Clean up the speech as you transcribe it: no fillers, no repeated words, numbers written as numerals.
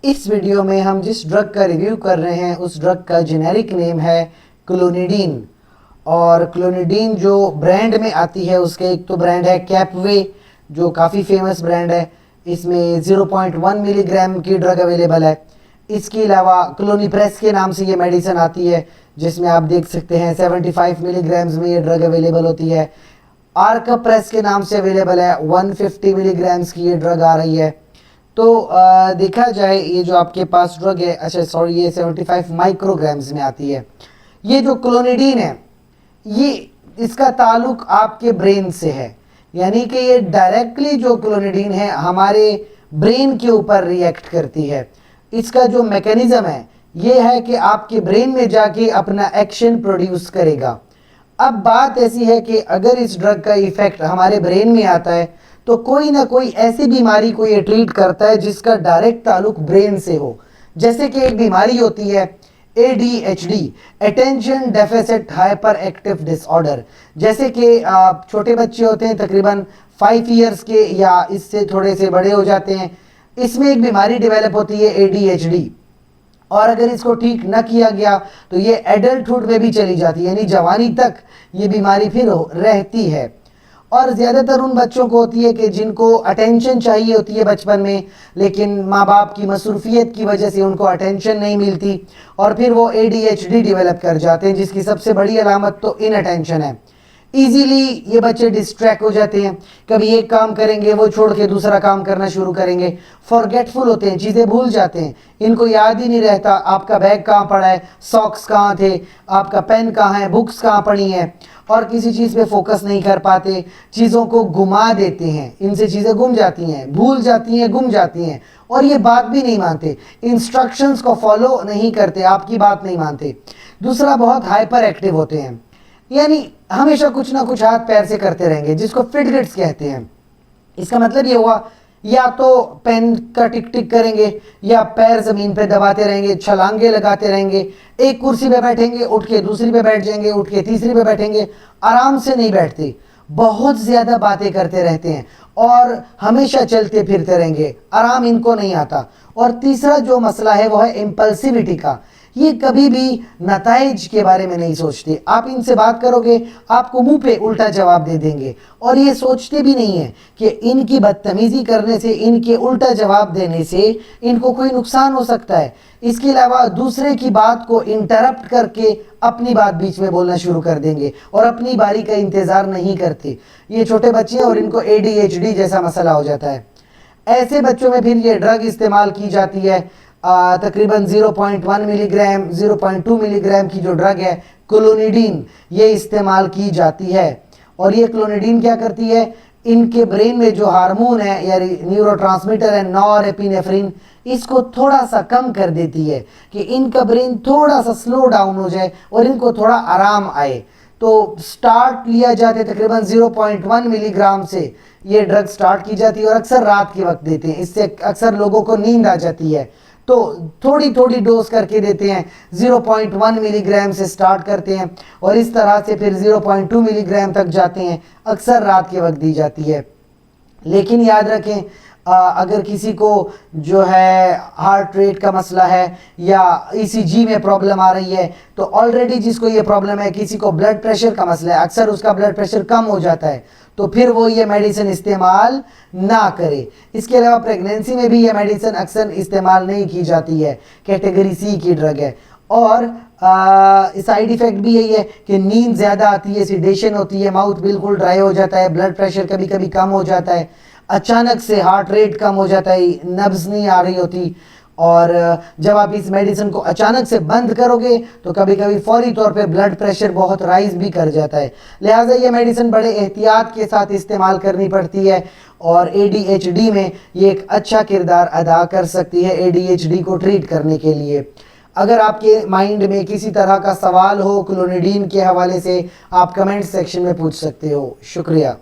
इस वीडियो में हम जिस ड्रग का रिव्यू कर रहे हैं उस ड्रग का जेनेरिक नेम है क्लोनिडीन। और क्लोनिडीन जो ब्रांड में आती है उसके एक तो ब्रांड है कैपवे जो काफ़ी फेमस ब्रांड है। इसमें 0.1 मिलीग्राम की ड्रग अवेलेबल है। इसके अलावा क्लोनीप्रेस के नाम से ये मेडिसिन आती है जिसमें आप देख सकते हैं 75 मिलीग्राम्स में ये ड्रग अवेलेबल होती है। आर्कप्रेस के नाम से अवेलेबल है 150 मिलीग्राम्स की ये ड्रग आ रही है। तो देखा जाए ये जो आपके पास ड्रग है, अच्छा सॉरी, ये 75 माइक्रोग्राम्स में आती है। ये जो क्लोनिडीन है ये इसका ताल्लुक आपके ब्रेन से है, यानी कि ये डायरेक्टली जो क्लोनिडीन है हमारे ब्रेन के ऊपर रिएक्ट करती है। इसका जो मैकेनिज्म है ये है कि आपके ब्रेन में जाके अपना एक्शन प्रोड्यूस करेगा। अब बात ऐसी है कि अगर इस ड्रग का इफेक्ट हमारे ब्रेन में आता है तो कोई ना कोई ऐसी बीमारी को ये ट्रीट करता है जिसका डायरेक्ट ताल्लुक ब्रेन से हो। जैसे कि एक बीमारी होती है ADHD, attention deficit hyper active disorder. जैसे कि छोटे बच्चे होते हैं तकरीबन 5 इयर्स के या इससे थोड़े से बड़े हो जाते हैं, इसमें एक बीमारी डेवलप होती है ADHD। और अगर इसको ठीक न किया गया तो ये एडल्टहुड में भी चली जाती है, यानी जवानी तक ये बीमारी फिर रहती है। और ज़्यादातर उन बच्चों को होती है कि जिनको अटेंशन चाहिए होती है बचपन में, लेकिन माँ बाप की मसरूफियत की वजह से उनको अटेंशन नहीं मिलती और फिर वो ADHD डेवलप कर जाते हैं, जिसकी सबसे बड़ी अलामत तो इनअटेंशन है। ईजीली ये बच्चे डिस्ट्रैक्ट हो जाते हैं, कभी एक काम करेंगे वो छोड़ के दूसरा काम करना शुरू करेंगे, फॉरगेटफुल होते हैं, चीज़ें भूल जाते हैं, इनको याद ही नहीं रहता आपका बैग कहाँ पड़ा है, सॉक्स कहाँ थे, आपका पेन कहाँ है, बुक्स कहाँ पड़ी हैं, और किसी चीज़ पे फोकस नहीं कर पाते, चीज़ों को घुमा देते हैं, इनसे चीज़ें गुम जाती हैं, भूल जाती हैं, गुम जाती हैं, और ये बात भी नहीं मानते, इंस्ट्रक्शंस को फॉलो नहीं करते, आपकी बात नहीं मानते। दूसरा, बहुत हाइपर एक्टिव होते हैं, यानी हमेशा कुछ ना कुछ हाथ पैर से करते रहेंगे, जिसको फिडगेट्स कहते हैं। इसका मतलब ये हुआ या तो पेन का टिक टिक करेंगे या पैर जमीन पे दबाते रहेंगे, छलांगे लगाते रहेंगे, एक कुर्सी पे बैठेंगे उठ के दूसरी पे बैठ जाएंगे, उठ के तीसरी पे बैठेंगे, आराम से नहीं बैठते, बहुत ज़्यादा बातें करते रहते हैं और हमेशा चलते फिरते रहेंगे, आराम इनको नहीं आता। और तीसरा जो मसला है वो है इम्पल्सिविटी का, ये कभी भी नताइज के बारे में नहीं सोचते। आप इनसे बात करोगे आपको मुंह पे उल्टा जवाब दे देंगे और ये सोचते भी नहीं है कि इनकी बदतमीज़ी करने से, इनके उल्टा जवाब देने से इनको कोई नुकसान हो सकता है। इसके अलावा दूसरे की बात को इंटरप्ट करके अपनी बात बीच में बोलना शुरू कर देंगे और अपनी बारी का इंतज़ार नहीं करते। ये छोटे बच्चे हैं और इनको ADHD जैसा मसला हो जाता है। ऐसे बच्चों में फिर ये ड्रग इस्तेमाल की जाती है। तकरीबन 0.1 मिलीग्राम 0.2 मिलीग्राम की जो ड्रग है क्लोनिडीन, ये इस्तेमाल की जाती है। और ये क्लोनिडीन क्या करती है, इनके ब्रेन में जो हार्मोन है या न्यूरोट्रांसमीटर है नॉरएपिनेफ्रिन, इसको थोड़ा सा कम कर देती है कि इनका ब्रेन थोड़ा सा स्लो डाउन हो जाए और इनको थोड़ा आराम आए। तो स्टार्ट लिया जाता है तकरीबन 0.1 मिलीग्राम से ये ड्रग स्टार्ट की जाती है और अक्सर रात के वक्त देते हैं, इससे अक्सर लोगों को नींद आ जाती है, तो थोड़ी थोड़ी डोज करके देते हैं। 0.1 मिलीग्राम से स्टार्ट करते हैं और इस तरह से फिर 0.2 मिलीग्राम तक जाते हैं, अक्सर रात के वक्त दी जाती है। लेकिन याद रखें अगर किसी को जो है हार्ट रेट का मसला है या ECG में प्रॉब्लम आ रही है, तो ऑलरेडी जिसको ये प्रॉब्लम है, किसी को ब्लड प्रेशर का मसला है, अक्सर उसका ब्लड प्रेशर कम हो जाता है, तो फिर वो ये मेडिसिन इस्तेमाल ना करे। इसके अलावा प्रेगनेंसी में भी ये मेडिसिन अक्सर इस्तेमाल नहीं की जाती है, कैटेगरी C की ड्रग है। और साइड इफ़ेक्ट भी यही है कि नींद ज़्यादा आती है, सिडेशन होती है, माउथ बिल्कुल ड्राई हो जाता है, ब्लड प्रेशर कभी कभी कम हो जाता है, अचानक से हार्ट रेट कम हो जाता है, नब्ज़ नहीं आ रही होती। और जब आप इस मेडिसिन को अचानक से बंद करोगे तो कभी कभी फौरी तौर पे ब्लड प्रेशर बहुत राइज भी कर जाता है। लिहाजा ये मेडिसिन बड़े एहतियात के साथ इस्तेमाल करनी पड़ती है और ADHD में ये एक अच्छा किरदार अदा कर सकती है ADHD को ट्रीट करने के लिए। अगर आपके माइंड में किसी तरह का सवाल हो क्लोनिडीन के हवाले से, आप कमेंट सेक्शन में पूछ सकते हो। शुक्रिया।